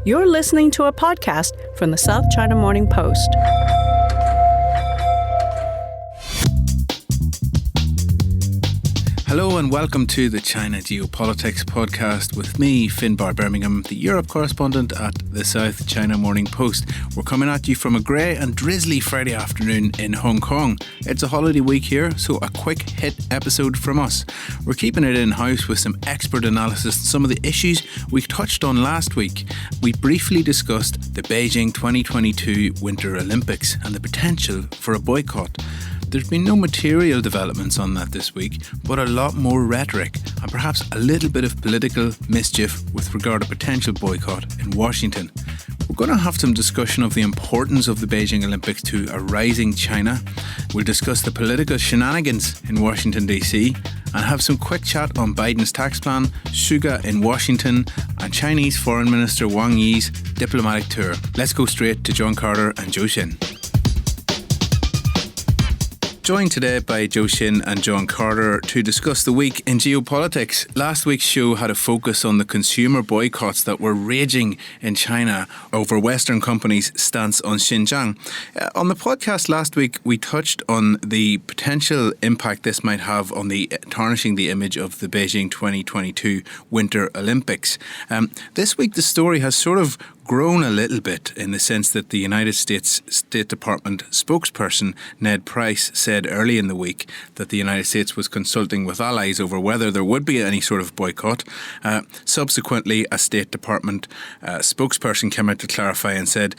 You're listening to a podcast from the South China Morning Post. Hello and welcome to the China Geopolitics podcast with me, Finbar Birmingham, the Europe correspondent at the South China Morning Post. We're coming at you from a grey and drizzly Friday afternoon in Hong Kong. It's a holiday week here, so a quick hit episode from us. We're keeping it in-house with some expert analysis on some of the issues we touched on last week. We briefly discussed the Beijing 2022 Winter Olympics and the potential for a boycott. There's been no material developments on that this week, but a lot more rhetoric and perhaps a little bit of political mischief with regard to potential boycott in Washington. We're going to have some discussion of the importance of the Beijing Olympics to a rising China. We'll discuss the political shenanigans in Washington DC and have some quick chat on Biden's tax plan, sugar in Washington and Chinese Foreign Minister Wang Yi's diplomatic tour. Let's go straight to John Carter and Zhou Xin. Joined today by Zhou Xin and John Carter to discuss the week in geopolitics. Last week's show had a focus on the consumer boycotts that were raging in China over Western companies' stance on Xinjiang. On the podcast last week, we touched on the potential impact this might have on the tarnishing the image of the Beijing 2022 Winter Olympics. This week, the story has sort of grown a little bit in the sense that the United States State Department spokesperson Ned Price said early in the week that the United States was consulting with allies over whether there would be any sort of boycott. Subsequently, a State Department spokesperson came out to clarify and said,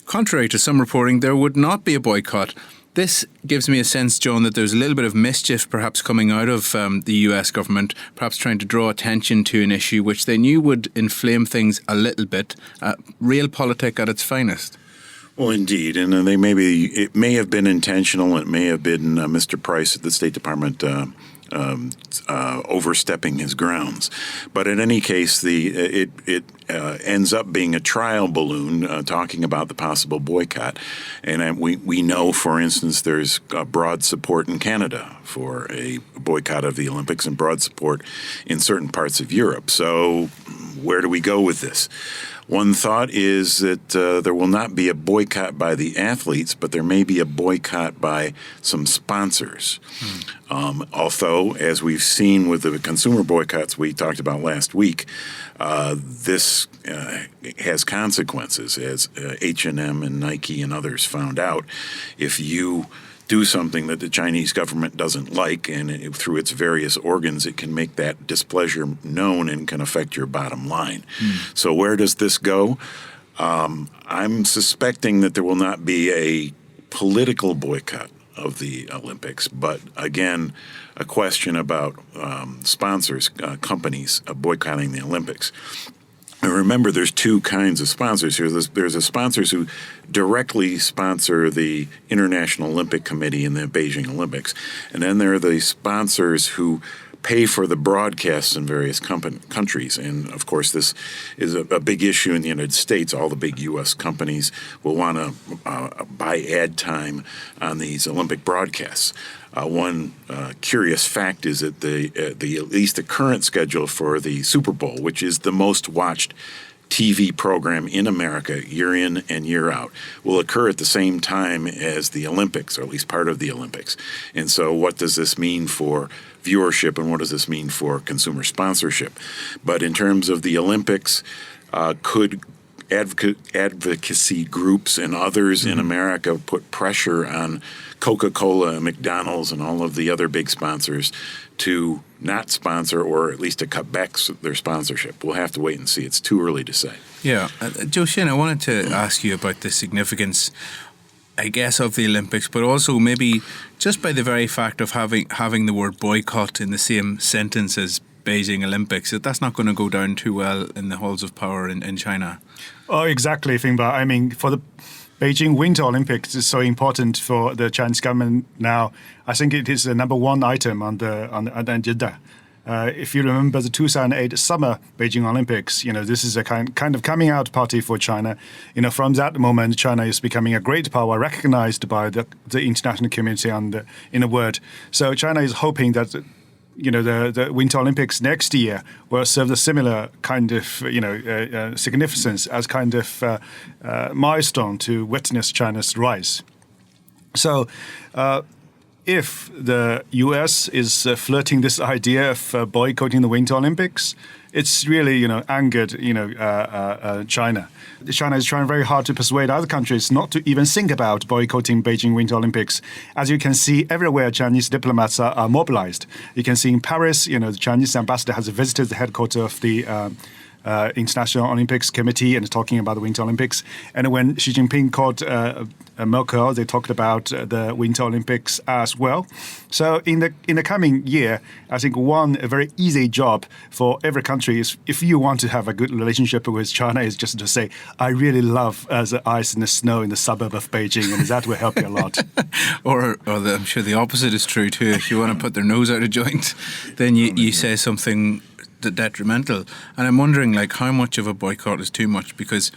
contrary to some reporting, there would not be a boycott. This gives me a sense, John, that there's a little bit of mischief perhaps coming out of the US government, perhaps trying to draw attention to an issue which they knew would inflame things a little bit. Realpolitik at its finest. Well, indeed, and it may have been intentional. It may have been Mr. Price at the State Department overstepping his grounds. But in any case, it ends up being a trial balloon talking about the possible boycott. And we know, for instance, there's broad support in Canada for a boycott of the Olympics and broad support in certain parts of Europe. So where do we go with this? One thought is that there will not be a boycott by the athletes, but there may be a boycott by some sponsors. Although, as we've seen with the consumer boycotts we talked about last week, this has consequences, as H&M and Nike and others found out. If you do something that the Chinese government doesn't like, and through its various organs, it can make that displeasure known and can affect your bottom line. So where does this go? I'm suspecting that there will not be a political boycott of the Olympics, but again, a question about sponsors, companies boycotting the Olympics. And remember, there's two kinds of sponsors here. There's the sponsors who directly sponsor the International Olympic Committee in the Beijing Olympics. And then there are the sponsors who pay for the broadcasts in various countries. And, of course, this is a big issue in the United States. All the big U.S. companies will want to buy ad time on these Olympic broadcasts. One curious fact is that at least the current schedule for the Super Bowl, which is the most watched TV program in America year in and year out, will occur at the same time as the Olympics, or at least part of the Olympics. And so what does this mean for viewership, and what does this mean for consumer sponsorship? But in terms of the Olympics, could advocacy groups and others in America put pressure on Coca-Cola and McDonald's and all of the other big sponsors to not sponsor, or at least to cut back their sponsorship? We'll have to wait and see. It's too early to say. Yeah. Zhou Xin, I wanted to ask you about the significance, I guess, of the Olympics, but also maybe just by the very fact of having the word boycott in the same sentence as Beijing Olympics, that's not going to go down too well in the halls of power in China. Oh, exactly, Finbar. I mean, for the Beijing Winter Olympics is so important for the Chinese government now. I think it is the number one item on the agenda. If you remember the 2008 Summer Beijing Olympics, this is a kind of coming out party for China. From that moment, China is becoming a great power, recognized by the international community and in the world. So China is hoping that the Winter Olympics next year will serve a similar kind of significance as kind of milestone to witness China's rise. So. If the U.S. is flirting this idea of boycotting the Winter Olympics, it's really, angered, China. China is trying very hard to persuade other countries not to even think about boycotting Beijing Winter Olympics. As you can see, everywhere Chinese diplomats are mobilized. You can see in Paris, the Chinese ambassador has visited the headquarters of the International Olympics Committee and is talking about the Winter Olympics. And when Xi Jinping called Merkel, they talked about the Winter Olympics as well. So in the coming year, I think a very easy job for every country is, if you want to have a good relationship with China, is just to say, I really love the ice and the snow in the suburb of Beijing, and that will help you a lot. I'm sure the opposite is true too. If you want to put their nose out of joint, then you say something detrimental. And I'm wondering, how much of a boycott is too much? Because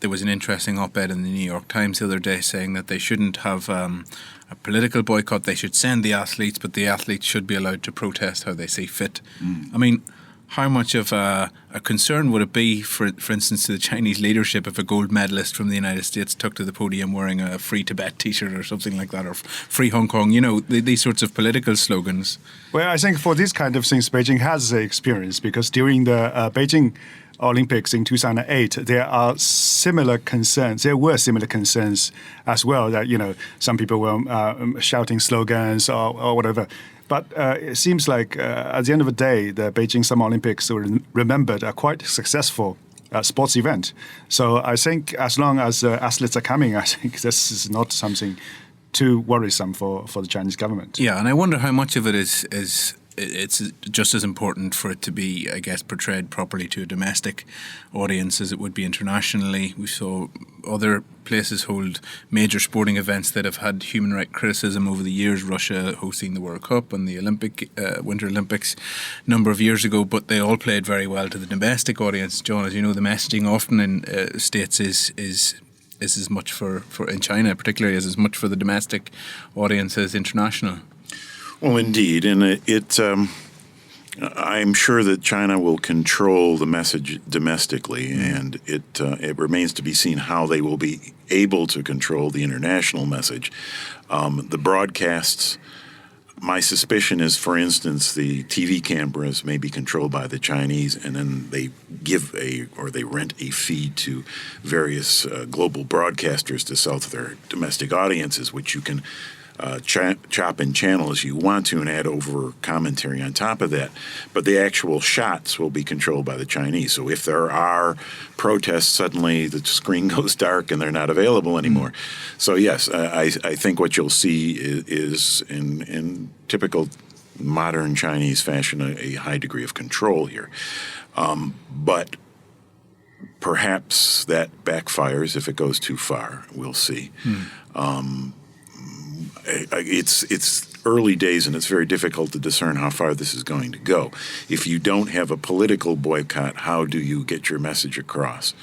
there was an interesting op-ed in the New York Times the other day saying that they shouldn't have a political boycott. They should send the athletes, but the athletes should be allowed to protest how they see fit. I mean, how much of a concern would it be, for instance, to the Chinese leadership if a gold medalist from the United States took to the podium wearing a Free Tibet T-shirt or something like that, or Free Hong Kong, these sorts of political slogans? Well, I think for these kind of things, Beijing has experience, because during the Beijing Olympics in 2008, there were similar concerns as well, that, some people were shouting slogans or whatever. But it seems like at the end of the day, the Beijing Summer Olympics were remembered a quite successful sports event. So I think as long as athletes are coming, I think this is not something too worrisome for the Chinese government. Yeah, and I wonder how much of it is it's just as important for it to be, I guess, portrayed properly to a domestic audience as it would be internationally. We saw other places hold major sporting events that have had human rights criticism over the years, Russia hosting the World Cup and the Winter Olympics a number of years ago, but they all played very well to the domestic audience. John, as you know, the messaging often in states is as much for in China particularly as much for the domestic audience as international. Well, indeed, and I'm sure that China will control the message domestically, and it remains to be seen how they will be able to control the international message. The broadcasts, my suspicion is, for instance, the TV cameras may be controlled by the Chinese, and then they they rent a feed to various global broadcasters to sell to their domestic audiences, which you can chop and channel as you want to and add over commentary on top of that. But the actual shots will be controlled by the Chinese. So if there are protests, suddenly the screen goes dark and they're not available anymore. So yes, I think what you'll see is in typical modern Chinese fashion a high degree of control here. But perhaps that backfires if it goes too far. We'll see. It's early days, and it's very difficult to discern how far this is going to go. If you don't have a political boycott, how do you get your message across?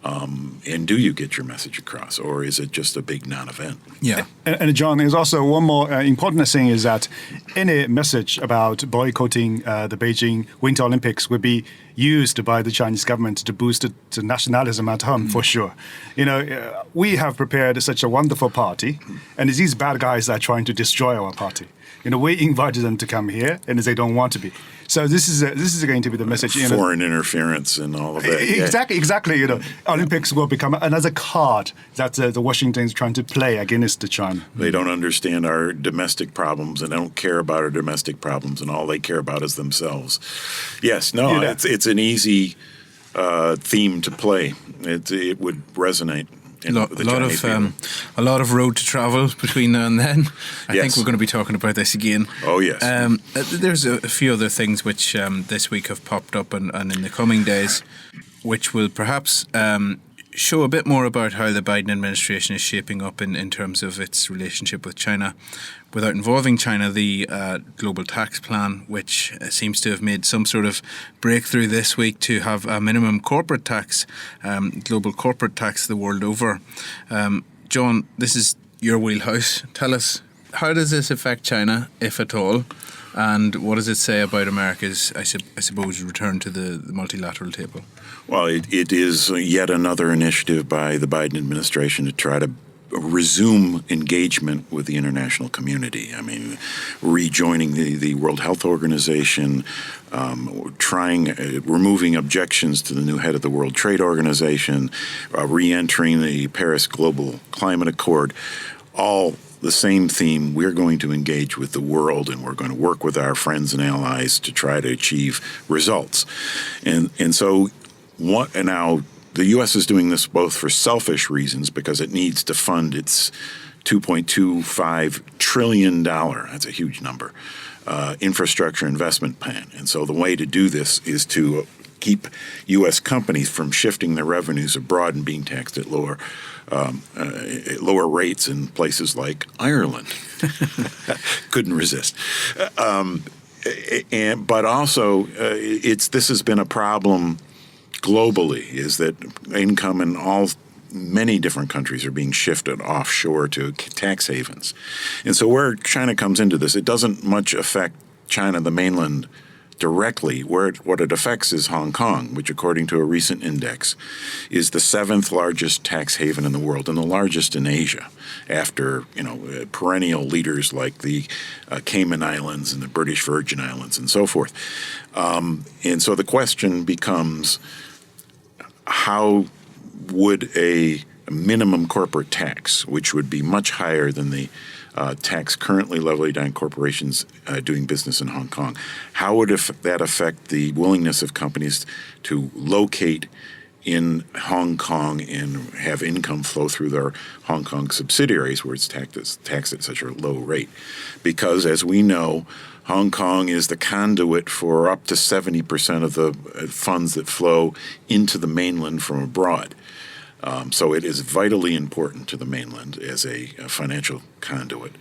And do you get your message across, or is it just a big non-event? Yeah. And John, there's also one more important thing is that any message about boycotting the Beijing Winter Olympics would be used by the Chinese government to boost the nationalism at home, for sure. We have prepared such a wonderful party, and these bad guys are trying to destroy our party. We invited them to come here, and they don't want to be. So this is going to be the message. Foreign interference and all of that. Exactly. Olympics will become another card that the Washington is trying to play against China. They don't understand our domestic problems, and they don't care about our domestic problems, and all they care about is themselves. Yes, no, it's an easy theme to play. It would resonate. A lot of road to travel between now and then. I think we're going to be talking about this again. Oh, yes. There's a few other things which this week have popped up and in the coming days, which will perhaps show a bit more about how the Biden administration is shaping up in terms of its relationship with China. Without involving China, the global tax plan, which seems to have made some sort of breakthrough this week to have a minimum corporate tax, global corporate tax the world over. John, this is your wheelhouse. Tell us, how does this affect China, if at all? And what does it say about America's, I suppose, return to the multilateral table? Well, it is yet another initiative by the Biden administration to try to resume engagement with the international community. I mean, rejoining the World Health Organization, removing objections to the new head of the World Trade Organization, re-entering the Paris Global Climate Accord, all the same theme. We're going to engage with the world, and we're going to work with our friends and allies to try to achieve results. And so now the U.S. is doing this both for selfish reasons, because it needs to fund its $2.25 trillion, that's a huge number, infrastructure investment plan. And so the way to do this is to keep U.S. companies from shifting their revenues abroad and being taxed at lower rates in places like Ireland. Couldn't resist. But also, this has been a problem globally, is that income in many different countries are being shifted offshore to tax havens. And so where China comes into this, it doesn't much affect China, the mainland, directly. What it affects is Hong Kong, which, according to a recent index, is the 7th largest tax haven in the world and the largest in Asia, after perennial leaders like the Cayman Islands and the British Virgin Islands and so forth. And so the question becomes, how would a minimum corporate tax, which would be much higher than the tax currently levied on corporations doing business in Hong Kong, how would that affect the willingness of companies to locate in Hong Kong and have income flow through their Hong Kong subsidiaries, where it's taxed at such a low rate? Because, as we know, Hong Kong is the conduit for up to 70% of the funds that flow into the mainland from abroad. So it is vitally important to the mainland as a financial conduit.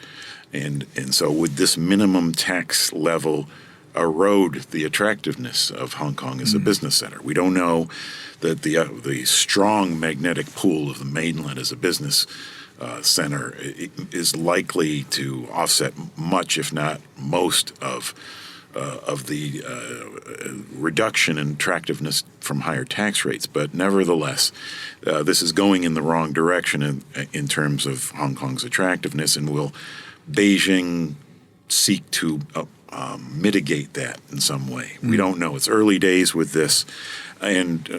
And so would this minimum tax level erode the attractiveness of Hong Kong as a business center? We don't know that the strong magnetic pull of the mainland as a business center is likely to offset much, if not most, of the reduction in attractiveness from higher tax rates. But nevertheless, this is going in the wrong direction in terms of Hong Kong's attractiveness, and will Beijing seek to mitigate that in some way? We don't know. It's early days with this. And,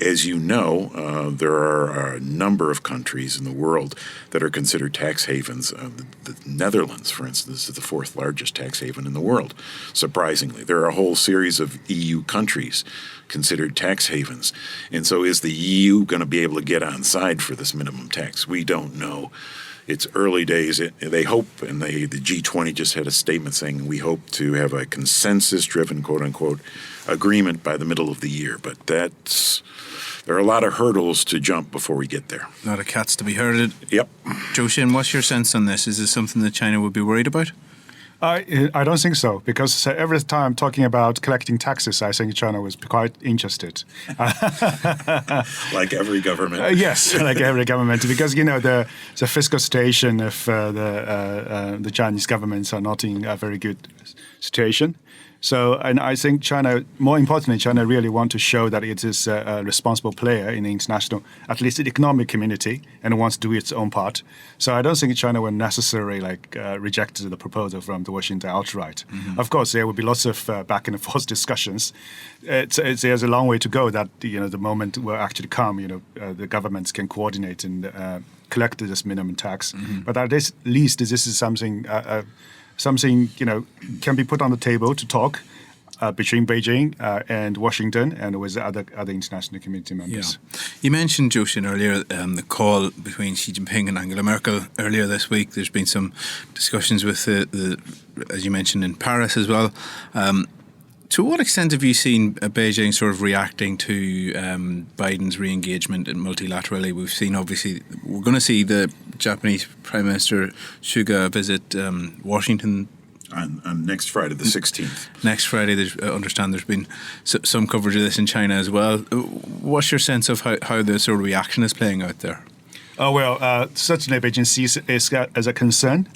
as you know, there are a number of countries in the world that are considered tax havens. The Netherlands, for instance, is the 4th largest tax haven in the world, surprisingly. There are a whole series of EU countries considered tax havens. And so is the EU going to be able to get on side for this minimum tax? We don't know. It's early days. They hope, and the G20 just had a statement saying, we hope to have a consensus-driven, quote-unquote, agreement by the middle of the year. But there are a lot of hurdles to jump before we get there. A lot of cats to be herded. Yep. Zhou, what's your sense on this? Is this something that China would be worried about? I don't think so, because every time talking about collecting taxes, I think China was quite interested. Like every government. Yes, like every government, because the fiscal situation of the Chinese governments are not in a very good situation. So, and I think China, more importantly, China really want to show that it is a responsible player in the international, at least the economic community, and wants to do its own part. So I don't think China will necessarily reject the proposal from the Washington outright. Mm-hmm. Of course, there will be lots of back and forth discussions. There's a long way to go that the moment will actually come. The governments can coordinate and collect this minimum tax. Mm-hmm. But at least this is something can be put on the table to talk between Beijing and Washington and with other international community members. Yeah. You mentioned, Zhou, earlier the call between Xi Jinping and Angela Merkel earlier this week. There's been some discussions with as you mentioned, in Paris as well. To what extent have you seen Beijing sort of reacting to Biden's re-engagement multilaterally? We've seen, obviously, we're going to see the Japanese Prime Minister Suga visit Washington on next Friday, the 16th. Next Friday, I understand there's been some coverage of this in China as well. What's your sense of how the sort of reaction is playing out there? Certainly Beijing sees it as a concern.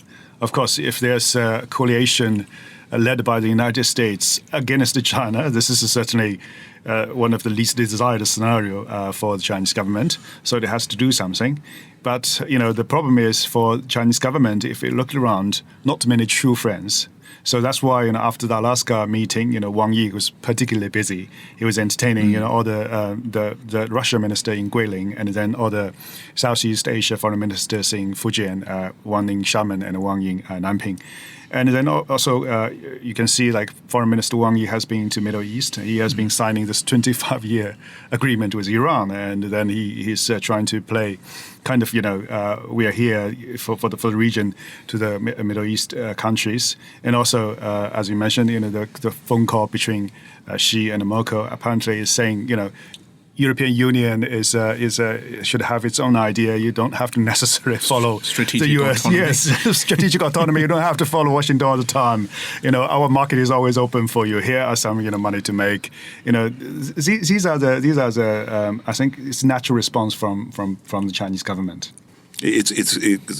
Of course, if there's a coalition led by the United States against China, this is certainly one of the least desired scenario for the Chinese government. So it has to do something. But, the problem is for the Chinese government, if you look around, not many true friends. So that's why, after the Alaska meeting, Wang Yi was particularly busy. He was entertaining, all the Russian minister in Guilin, and then all the Southeast Asia foreign ministers in Fujian, one in Xiamen and one in Nanping. And then also you can see like Foreign Minister Wang Yi has been to Middle East. He has been signing this 25-year agreement with Iran, and then he's trying to play kind of, we are here for the region to the Middle East countries. And also, as you mentioned, the phone call between Xi and Merkel apparently is saying, European Union should have its own idea. You don't have to necessarily follow strategic the US. Autonomy. Yes, strategic autonomy. You don't have to follow Washington all the time. Our market is always open for you. Here are some money to make. These are the I think it's a natural response from the Chinese government. It's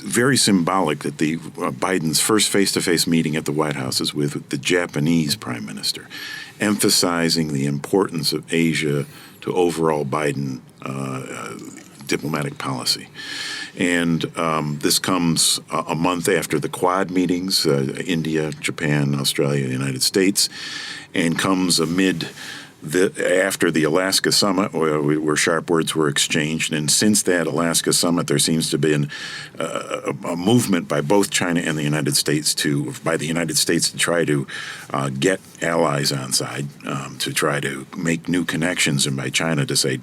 very symbolic that the Biden's first face-to-face meeting at the White House is with the Japanese Prime Minister, emphasizing the importance of Asia to overall Biden diplomatic policy. And this comes a month after the Quad meetings, India, Japan, Australia, the United States, and comes amid after the Alaska summit, where sharp words were exchanged. And since that Alaska summit, there seems to be a movement by both China and the United States to try to get allies on side, to try to make new connections, and by China to say,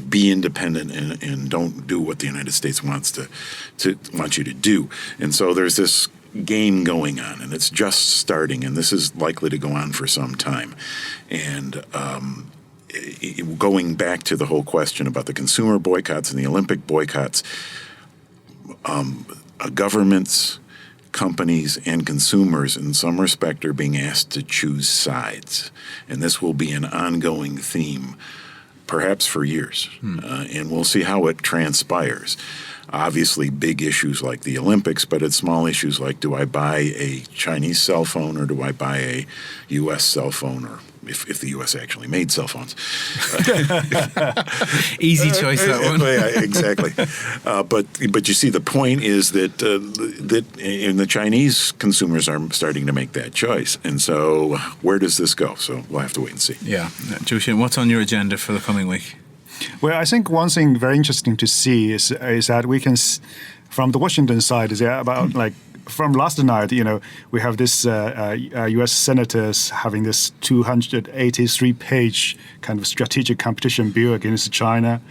be independent and don't do what the United States wants you to do. And so there's this game going on, and it's just starting, and this is likely to go on for some time. And going back to the whole question about the consumer boycotts and the Olympic boycotts, governments, companies, and consumers in some respect are being asked to choose sides. And this will be an ongoing theme, perhaps for years. And we'll see how it transpires. Obviously, big issues like the Olympics, but it's small issues like, do I buy a Chinese cell phone or do I buy a U.S. cell phone, or if the U.S. actually made cell phones. Easy choice, that one. Yeah, exactly. But you see, the point is that the Chinese consumers are starting to make that choice. And so where does this go? So we'll have to wait and see. Yeah. Zhou, what's on your agenda for the coming week? Well, I think one thing very interesting to see is that we can, from the Washington side, is about from last night, we have this U.S. senators having this 283-page kind of strategic competition bill against China.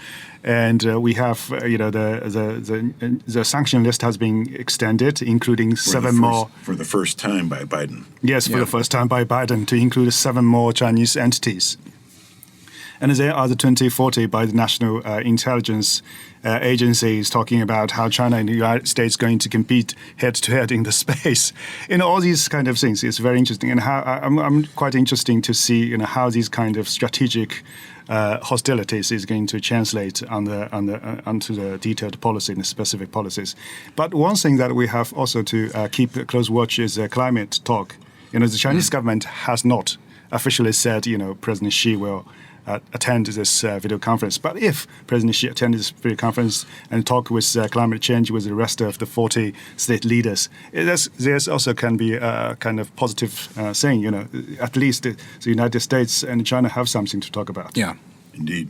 And we have, the sanction list has been extended, including seven more. For the first time by Biden. Yes, for the first time by Biden, to include 7 more Chinese entities. And there are the 2040 by the National Intelligence Agencies talking about how China and the United States going to compete head-to-head in the space. All these kind of things. It's very interesting. And how I'm quite interesting to see how these kind of strategic hostilities is going to translate onto the detailed policy and the specific policies. But one thing that we have also to keep a close watch is climate talk. The Chinese government has not officially said, President Xi will attend this video conference. But if President Xi attended this video conference and talk with climate change with the rest of the 40 state leaders, there's also can be a kind of positive thing. At least the United States and China have something to talk about. Yeah, indeed.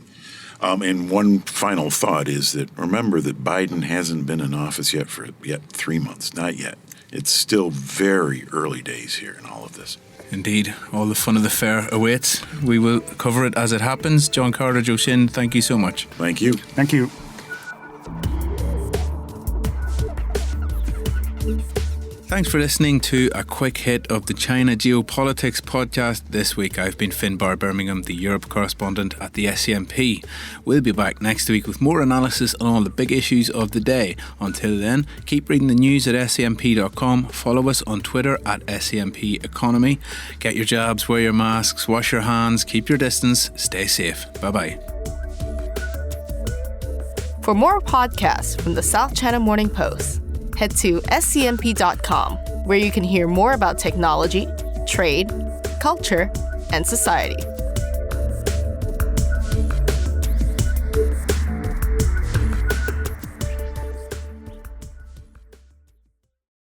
And one final thought is that remember that Biden hasn't been in office yet for 3 months. Not yet. It's still very early days here in all of this. Indeed. All the fun of the fair awaits. We will cover it as it happens. John Carter, Zhou Xin, thank you so much. Thank you. Thank you. Thanks for listening to a quick hit of the China Geopolitics podcast this week. I've been Finbar Birmingham, the Europe correspondent at the SCMP. We'll be back next week with more analysis on all the big issues of the day. Until then, keep reading the news at scmp.com. Follow us on Twitter at SCMP Economy. Get your jabs, wear your masks, wash your hands, keep your distance, stay safe. Bye-bye. For more podcasts from the South China Morning Post, head to scmp.com, where you can hear more about technology, trade, culture, and society.